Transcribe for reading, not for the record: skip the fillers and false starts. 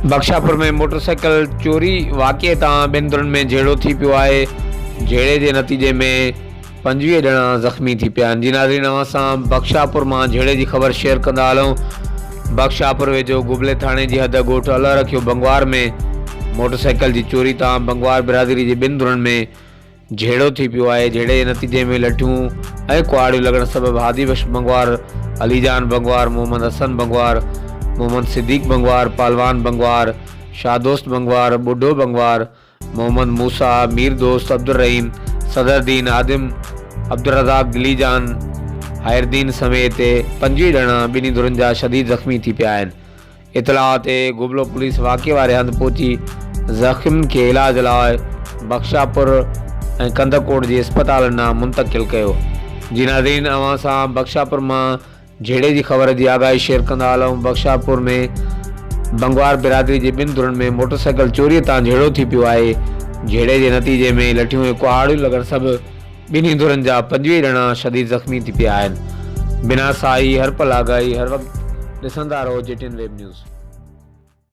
बख्शापुर में मोटरसाइकिल चोरी वाक़े तां ॿिनि धुरनि में झेड़ो थी पियो आहे। झेड़े जे नतीजे में 25 ॼणा ज़ख़्मी थी पिया आहिनि। जी नाज़रीन, अवां सां बख्शापुर मां झेड़े जी ख़बर शेयर कंदा हलूं। बख्शापुर वेझो गुबले थाणे जी हद ॻोठ अला रखियो बंगवार में मोटरसाइकिल जी चोरी तां बंगवार बिरादरी जे ॿिनि धुरनि में झेड़ो थी पियो आहे। झेड़े जे नतीजे में लठियूं ऐं कुहाड़ियूं लॻण सबबि हादीबख्श बंगवार, अलीजान बंगवार, मोहम्मद हसन बंगवार, मोहम्मद सिद्दीक बंगवार, पालवान बंगवार, शाहदोस्त बंगवार, बुढ़ो बंगवार, मोहम्मद मूसा, मीर दोस्त, अब्दुल रहीम, सदरदीन, आदिम, अब्दुल रज़ाक, गिलीजान, हायरदीन समेत 25 ॼणा ॿिन्ही धुरनि जा शदीद ज़ख़्मी थी पिया आहिनि। इतलाह ते गुबलो पुलिस वाक़े वारे हंधि पहुची ज़ख़्मियुनि खे इलाज लाइ बख्शापुर ऐं कंदकोट जे अस्पताल ॾांहुं मुंतक़िल कयो। जी नाज़रीन, अवां सां बख्शापुर मां झेड़े जी ख़बर जी आगाही शेयर कंदा हलूं। बख्शापुर में बंगवार बिरादरी जे ॿिनि धुरनि में मोटरसाइकिल चोरीअ तां झेड़ो थी पियो आहे। झेड़े जे नतीजे में लठियूं ऐं कुहाड़ियूं लॻण सबबि ॿिन्ही धुरनि जा 25 ॼणा शदीद ज़ख़्मी थी पिया आहिनि। बिना साई हर पल आगाही हर वक़्तु ॾिसंदा रहो JTN वेब न्यूज़।